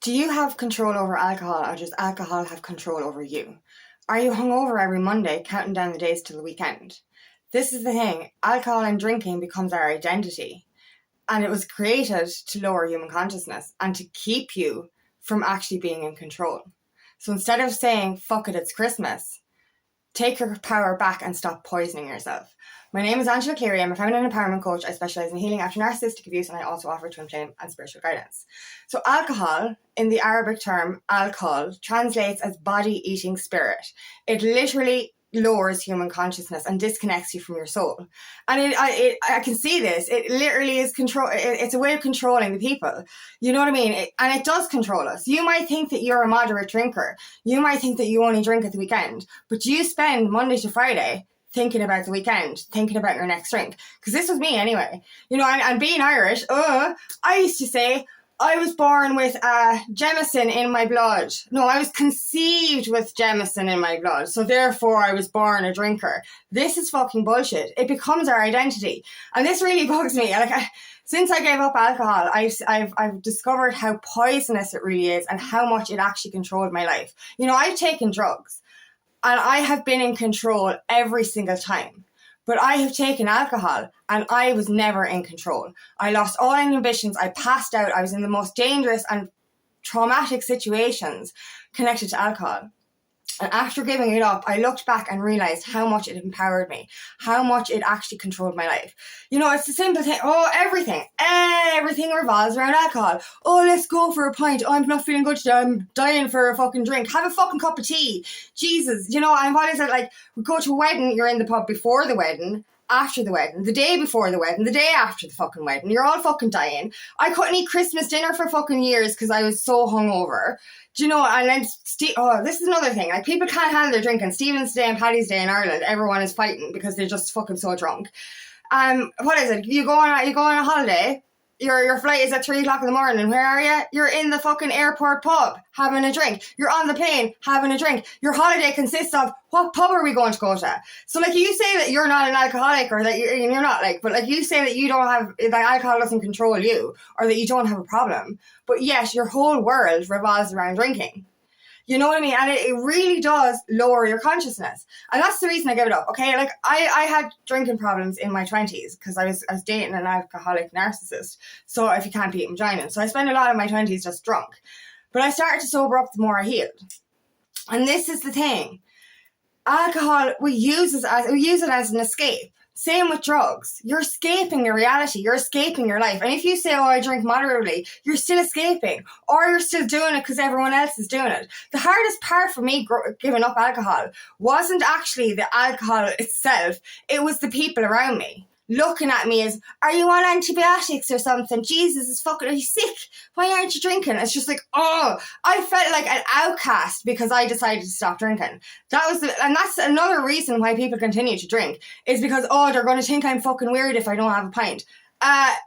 Do you have control over alcohol, or does alcohol have control over you? Are you hungover every Monday, counting down the days till the weekend? This is the thing. Alcohol and drinking becomes our identity. And it was created to lower human consciousness and to keep you from actually being in control. So instead of saying, fuck it, it's Christmas, take your power back and stop poisoning yourself. My name is Cleary. I'm a feminine empowerment coach. I specialise in healing after narcissistic abuse, and I also offer twin flame and spiritual guidance. So alcohol, in the Arabic term al-kuhl, translates as body-eating spirit. It literally lowers human consciousness and disconnects you from your soul. And I can see this. It literally is control. It's a way of controlling the people. You know what I mean? And it does control us. You might think that you're a moderate drinker. You might think that you only drink at the weekend, but you spend Monday to Friday thinking about the weekend, thinking about your next drink. Because this was me anyway. You know, and being Irish, I used to say, I was born with Jameson in my blood. No, I was conceived with Jameson in my blood. So therefore I was born a drinker. This is fucking bullshit. It becomes our identity. And this really bugs me. Since I gave up alcohol, I've discovered how poisonous it really is and how much it actually controlled my life. You know, I've taken drugs and I have been in control every single time. But I have taken alcohol and I was never in control. I lost all inhibitions. I passed out. I was in the most dangerous and traumatic situations connected to alcohol. And after giving it up, I looked back and realized how much it empowered me, how much it actually controlled my life. You know, it's the simple thing. Everything revolves around alcohol. Oh, let's go for a pint. Oh, I'm not feeling good today. I'm dying for a fucking drink. Have a fucking cup of tea. Jesus. You know, I'm always like, we go to a wedding, you're in the pub before the wedding, after the wedding, the day before the wedding, the day after the fucking wedding. You're all fucking dying. I couldn't eat Christmas dinner for fucking years because I was so hungover. Do you know, and then, this is another thing. Like, people can't handle their drinking. Stephen's Day and Paddy's Day in Ireland, everyone is fighting because they're just fucking so drunk. What is it? You go on a holiday, your flight is at 3 o'clock in the morning, and where are you? You're in the fucking airport pub, having a drink. You're on the plane, having a drink. Your holiday consists of, what pub are we going to go to? So, like, you say that you're not an alcoholic, or that you're not, like, but, like, you say that you don't have, that alcohol doesn't control you, or that you don't have a problem. But yes, your whole world revolves around drinking. You know what I mean? And it really does lower your consciousness. And that's the reason I gave it up. Okay, like I had drinking problems in my 20s because I was dating an alcoholic narcissist. So if you can't beat him, join him. So I spent a lot of my 20s just drunk. But I started to sober up the more I healed. And this is the thing. Alcohol, we use it as an escape. Same with drugs. You're escaping your reality. You're escaping your life. And if you say, oh, I drink moderately, you're still escaping. Or you're still doing it because everyone else is doing it. The hardest part for me giving up alcohol wasn't actually the alcohol itself. It was the people around me looking at me as, are you on antibiotics or something? Jesus is fucking, are you sick? Why aren't you drinking? It's just like, oh, I felt like an outcast because I decided to stop drinking. And that's another reason why people continue to drink, is because, oh, they're going to think I'm fucking weird if I don't have a pint.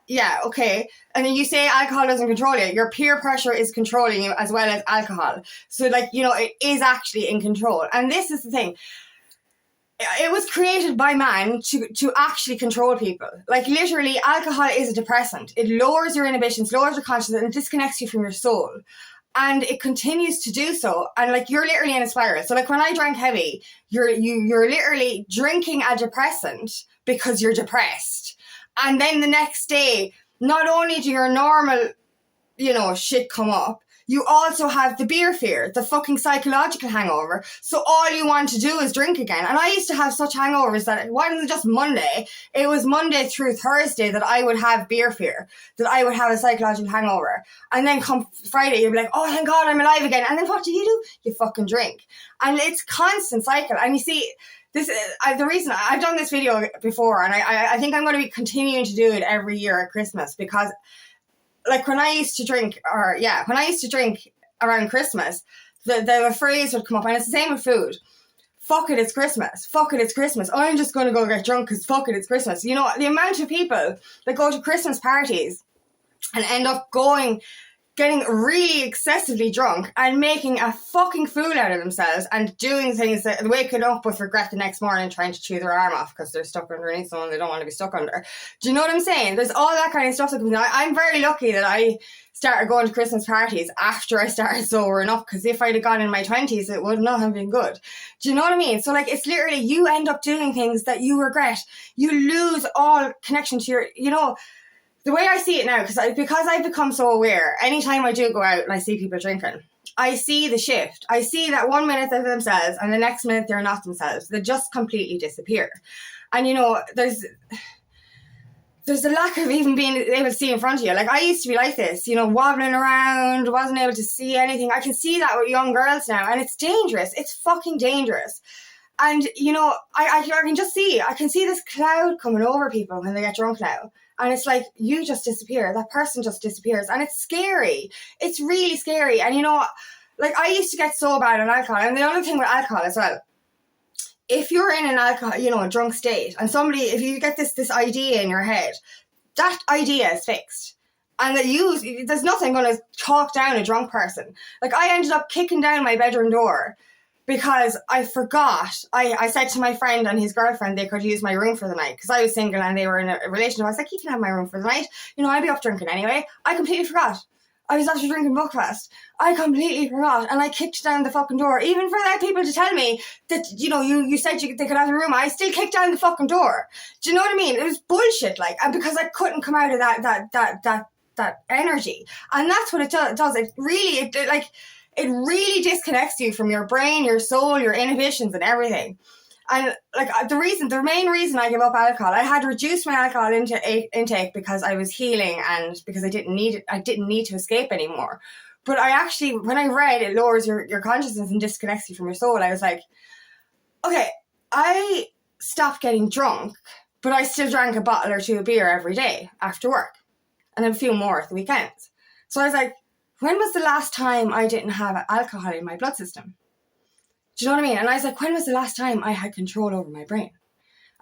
Yeah, okay. And then you say alcohol doesn't control you. Your peer pressure is controlling you as well as alcohol. So, like, you know, it is actually in control. And this is the thing. It was created by man to actually control people. Like, literally, alcohol is a depressant. It lowers your inhibitions, lowers your consciousness, and disconnects you from your soul. And it continues to do so. And, like, you're literally in a spiral. So, like, when I drank heavy, you're literally drinking a depressant because you're depressed. And then the next day, not only do your normal, you know, shit come up, you also have the beer fear, the fucking psychological hangover. So all you want to do is drink again. And I used to have such hangovers that it wasn't just Monday. It was Monday through Thursday that I would have beer fear, that I would have a psychological hangover. And then come Friday, you'd be like, oh, thank God, I'm alive again. And then what do? You fucking drink. And it's constant cycle. And you see, this is the reason I've done this video before. And I think I'm going to be continuing to do it every year at Christmas, because like when I used to drink around Christmas, the phrase would come up, and it's the same with food. Fuck it, it's Christmas. Fuck it, it's Christmas. I'm just going to go get drunk because fuck it, it's Christmas. You know, the amount of people that go to Christmas parties and end up getting really excessively drunk and making a fucking fool out of themselves and doing things that waking up with regret the next morning, trying to chew their arm off because they're stuck underneath someone they don't want to be stuck under. Do you know what I'm saying? There's all that kind of stuff that comes on. I'm very lucky that I started going to Christmas parties after I started sobering up, because if I'd have gone in my 20s, it would not have been good. Do you know what I mean? So like, it's literally, you end up doing things that you regret. You lose all connection to your, you know, the way I see it now, because I've become so aware, anytime I do go out and I see people drinking, I see the shift. I see that 1 minute they're themselves and the next minute they're not themselves. They just completely disappear. And, you know, there's a lack of even being able to see in front of you. Like, I used to be like this, you know, wobbling around, wasn't able to see anything. I can see that with young girls now, and it's dangerous. It's fucking dangerous. And, you know, I can see this cloud coming over people when they get drunk now. And it's like, you just disappear. That person just disappears. And it's scary. It's really scary. And, you know, like, I used to get so bad on alcohol. And the other thing with alcohol as well, if you're in an alcohol, you know, a drunk state, and somebody, if you get this idea in your head, that idea is fixed. And that there's nothing going to talk down a drunk person. Like, I ended up kicking down my bedroom door because I forgot. I said to my friend and his girlfriend they could use my room for the night because I was single and they were in a relationship. I was like, you can have my room for the night. You know, I'll be up drinking anyway. I completely forgot. I was after drinking Buckfast. I completely forgot. And I kicked down the fucking door. Even for that people to tell me that, you know, you said they could have the room. I still kicked down the fucking door. Do you know what I mean? It was bullshit, like, and because I couldn't come out of that energy. And that's what it does. It really disconnects you from your brain, your soul, your inhibitions and everything. And like the main reason I gave up alcohol, I had reduced my alcohol intake because I was healing and because I didn't need to escape anymore. But I actually, when I read it lowers your consciousness and disconnects you from your soul, I was like, okay, I stopped getting drunk, but I still drank a bottle or two of beer every day after work and a few more at the weekends. So I was like, when was the last time I didn't have alcohol in my blood system? Do you know what I mean? And I was like, when was the last time I had control over my brain?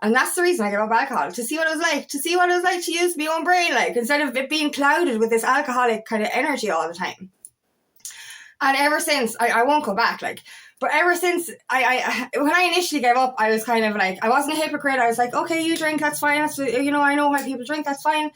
And that's the reason I gave up alcohol, to see what it was like, to use my own brain, like, instead of it being clouded with this alcoholic kind of energy all the time. And ever since, I won't go back, like, but ever since I when I initially gave up, I was kind of like, I wasn't a hypocrite. I was like, okay, you drink, that's fine. That's, you know, I know why people drink, that's fine.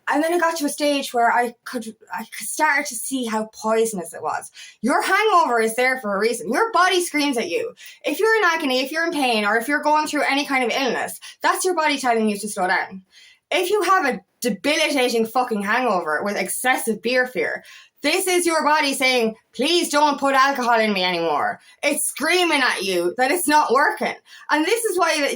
And then it got to a stage where I could start to see how poisonous it was. Your hangover is there for a reason. Your body screams at you. If you're in agony, if you're in pain, or if you're going through any kind of illness, that's your body telling you to slow down. If you have a debilitating fucking hangover with excessive beer fear, this is your body saying, please don't put alcohol in me anymore. It's screaming at you that it's not working. And this is why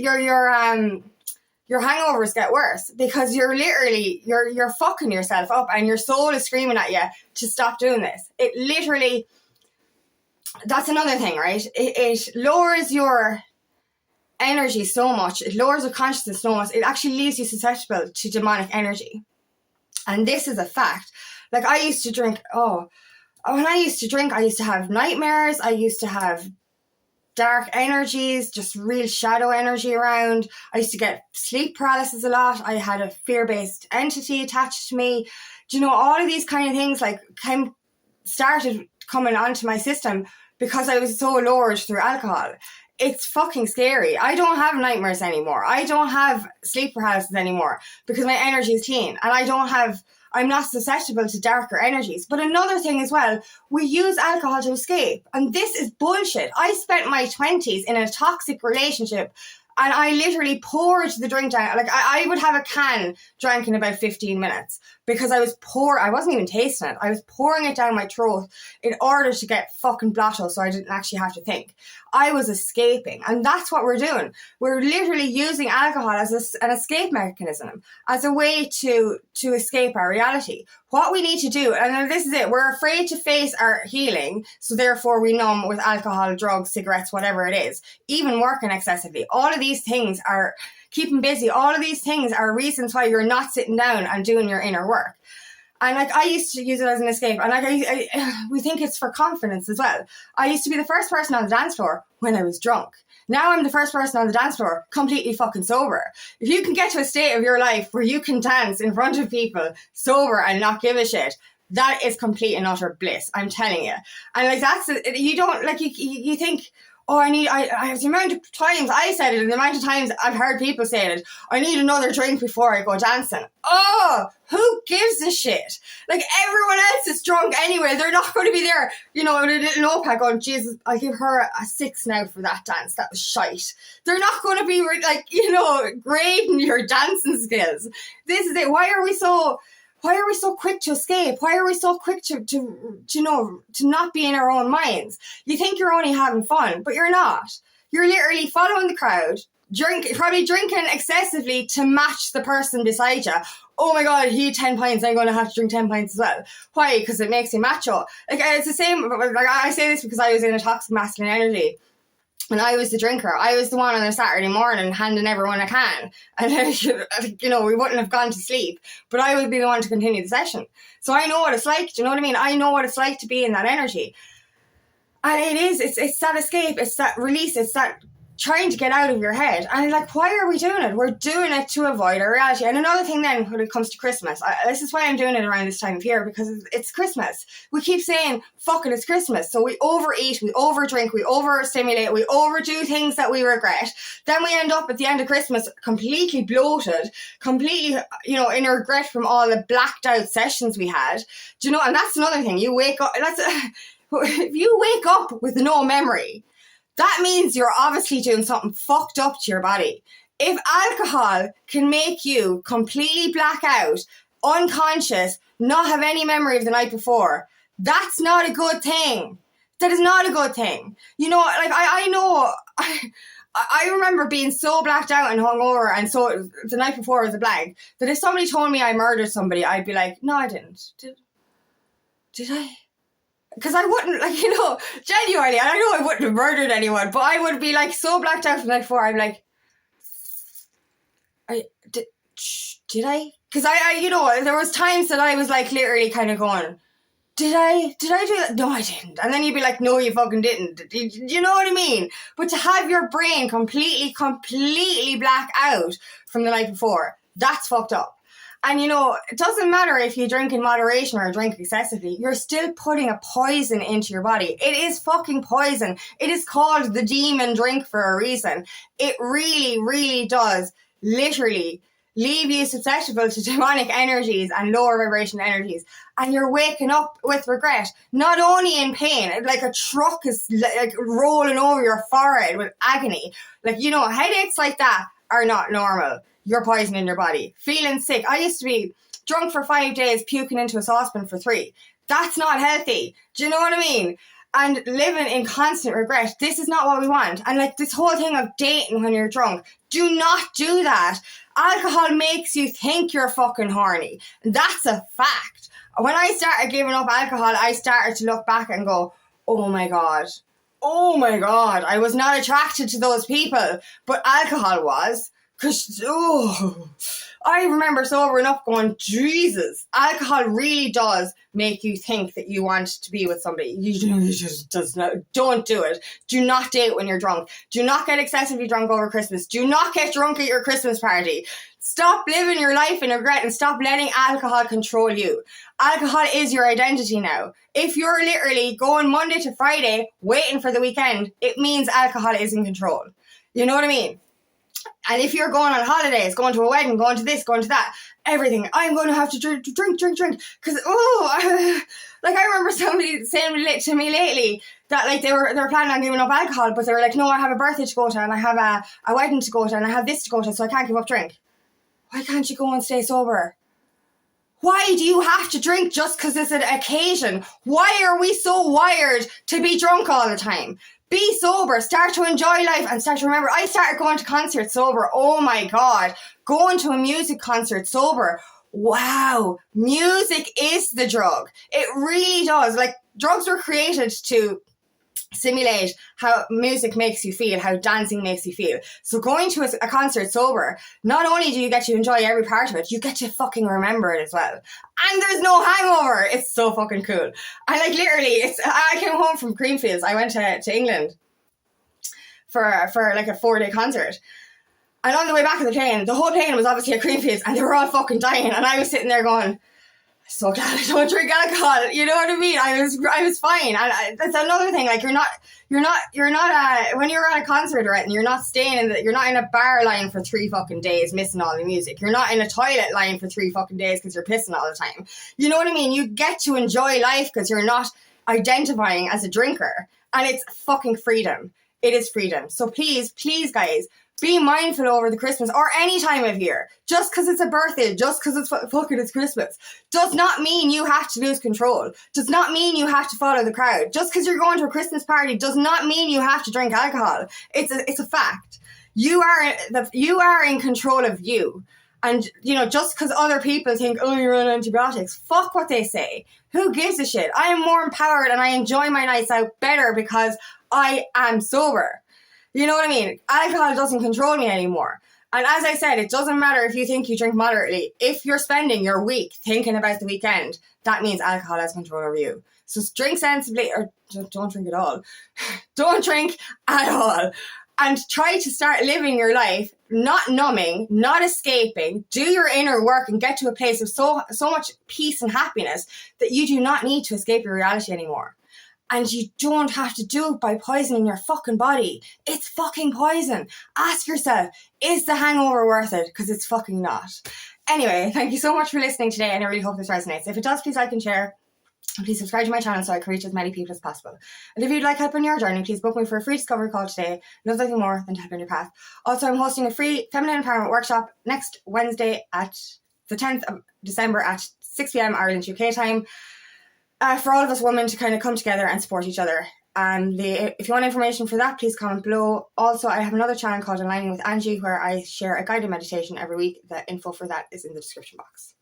your hangovers get worse, because you're literally, you're fucking yourself up and your soul is screaming at you to stop doing this. It literally, that's another thing, right? It lowers your energy so much. It lowers your consciousness so much. It actually leaves you susceptible to demonic energy. And this is a fact. Like, I used to drink, when I used to drink, I used to have nightmares. I used to have dark energies, just real shadow energy around. I used to get sleep paralysis a lot. I had a fear-based entity attached to me. Do you know, all of these kind of things like started coming onto my system because I was so lowered through alcohol. It's fucking scary. I don't have nightmares anymore. I don't have sleep paralysis anymore because my energy is clean, and I'm not susceptible to darker energies. But another thing as well, we use alcohol to escape. And this is bullshit. I spent my 20s in a toxic relationship and I literally poured the drink down. Like, I would have a can drank in about 15 minutes because I wasn't even tasting it. I was pouring it down my throat in order to get fucking blotto so I didn't actually have to think. I was escaping. And that's what we're doing. We're literally using alcohol as an escape mechanism, as a way to escape our reality. What we need to do, and this is it, we're afraid to face our healing, so therefore we numb with alcohol, drugs, cigarettes, whatever it is, even working excessively. All of these things are keeping busy. All of these things are reasons why you're not sitting down and doing your inner work. And like, I used to use it as an escape. And like, we think it's for confidence as well. I used to be the first person on the dance floor when I was drunk. Now I'm the first person on the dance floor completely fucking sober. If you can get to a state of your life where you can dance in front of people sober and not give a shit, That is complete and utter bliss, I'm telling you. And like you don't, like you think, oh, I the amount of times I said it and the amount of times I've heard people say it, I need another drink before I go dancing. Oh, who gives a shit? Like, everyone else is drunk anyway. They're not going to be there, with a little notepad going, Jesus, I'll give her a 6 now for that dance. That was shite. They're not going to be, like, grading your dancing skills. This is it. Why are we so quick to escape? Why are we so quick to not be in our own minds? You think you're only having fun, but you're not. You're literally following the crowd, probably drinking excessively to match the person beside you. Oh my God, he had 10 pints, I'm going to have to drink 10 pints as well. Why? Because it makes you macho. Like, it's the same, like, I say this because I was in a toxic masculine energy. And I was the drinker. I was the one on a Saturday morning handing everyone a can. And, we wouldn't have gone to sleep. But I would be the one to continue the session. So I know what it's like. Do you know what I mean? I know what it's like to be in that energy. And it's that escape. It's that release. It's that trying to get out of your head. And like, why are we doing it? We're doing it to avoid our reality. And another thing then, when it comes to Christmas, this is why I'm doing it around this time of year, because it's Christmas. We keep saying, fuck it, it's Christmas. So we overeat, we overdrink, we overstimulate, we overdo things that we regret. Then we end up at the end of Christmas completely bloated, completely, in regret from all the blacked out sessions we had. Do you know? And that's another thing. You wake up, if you wake up with no memory, that means you're obviously doing something fucked up to your body. If alcohol can make you completely black out, unconscious, not have any memory of the night before, that's not a good thing. That is not a good thing. I remember being so blacked out and hungover, and so the night before was a blank, that if somebody told me I murdered somebody, I'd be like, no, I didn't. Did I? Because I wouldn't, genuinely, I know I wouldn't have murdered anyone, but I would be, so blacked out from the night before, I'd be like, did I? Because there was times that I was, literally kind of going, did I do that? No, I didn't. And then you'd be like, no, you fucking didn't. You know what I mean? But to have your brain completely black out from the night before, that's fucked up. And, it doesn't matter if you drink in moderation or drink excessively, you're still putting a poison into your body. It is fucking poison. It is called the demon drink for a reason. It really, really does literally leave you susceptible to demonic energies and lower vibration energies. And you're waking up with regret, not only in pain, like a truck is rolling over your forehead with agony. Headaches like that are not normal. You're poisoning your body. Feeling sick. I used to be drunk for 5 days, puking into a saucepan for 3. That's not healthy. Do you know what I mean? And living in constant regret. This is not what we want. And this whole thing of dating when you're drunk. Do not do that. Alcohol makes you think you're fucking horny. That's a fact. When I started giving up alcohol, I started to look back and go, oh my God, I was not attracted to those people, but alcohol was. Because, I remember sobering up going, Jesus, alcohol really does make you think that you want to be with somebody. You just does not. Don't do it. Do not date when you're drunk. Do not get excessively drunk over Christmas. Do not get drunk at your Christmas party. Stop living your life in regret and stop letting alcohol control you. Alcohol is your identity now. If you're literally going Monday to Friday, waiting for the weekend, it means alcohol is in control. You know what I mean? And if you're going on holidays, going to a wedding, going to this, going to that, everything, I'm going to have to drink. Because, I remember somebody saying to me lately that, they were planning on giving up alcohol, but they were like, no, I have a birthday to go to, and I have a wedding to go to, and I have this to go to, so I can't give up drink. Why can't you go and stay sober? Why do you have to drink just because it's an occasion? Why are we so wired to be drunk all the time? Be sober, start to enjoy life and start to remember. I started going to concerts sober. Oh my God. Going to a music concert sober. Wow. Music is the drug. It really does. Drugs were created to simulate how music makes you feel, how dancing makes you feel. So going to a concert sober, not only do you get to enjoy every part of it, you get to fucking remember it as well. And there's no hangover. It's so fucking cool. I literally, I came home from Creamfields. I went to England for a 4-day concert. And on the way back of the plane, the whole plane was obviously at Creamfields and they were all fucking dying. And I was sitting there going, So glad I don't drink alcohol. You know what I mean? I was fine. And that's another thing. Like, you're not when you're at a concert or anything, you're not you're not in a bar line for 3 fucking days missing all the music. You're not in a toilet line for 3 fucking days because you're pissing all the time. You know what I mean? You get to enjoy life because you're not identifying as a drinker. And it's fucking freedom. It is freedom. So please, guys, be mindful over the Christmas or any time of year. Just because it's a birthday, just because it's Christmas, does not mean you have to lose control. Does not mean you have to follow the crowd. Just because you're going to a Christmas party does not mean you have to drink alcohol. It's a fact. You are in control of you. And, you know, just because other people think, oh, you're on antibiotics, fuck what they say. Who gives a shit? I am more empowered and I enjoy my nights out better because I am sober. You know what I mean? Alcohol doesn't control me anymore. And as I said, it doesn't matter if you think you drink moderately. If you're spending your week thinking about the weekend, that means alcohol has control over you. So drink sensibly, or don't drink at all. Don't drink at all. And try to start living your life, not numbing, not escaping, do your inner work and get to a place of so much peace and happiness that you do not need to escape your reality anymore. And you don't have to do it by poisoning your fucking body. It's fucking poison. Ask yourself, is the hangover worth it? Because it's fucking not. Anyway, thank you so much for listening today, and I really hope this resonates. If it does, please like and share. And please subscribe to my channel so I can reach as many people as possible. And if you'd like help on your journey, please book me for a free discovery call today. Nothing more than to help on your path. Also, I'm hosting a free feminine empowerment workshop next Wednesday at the 10th of December at 6 p.m. Ireland UK time. For all of us women to kind of come together and support each other. And if you want information for that, please comment below. Also, I have another channel called Aligning with Angie where I share a guided meditation every week. The info for that is in the description box.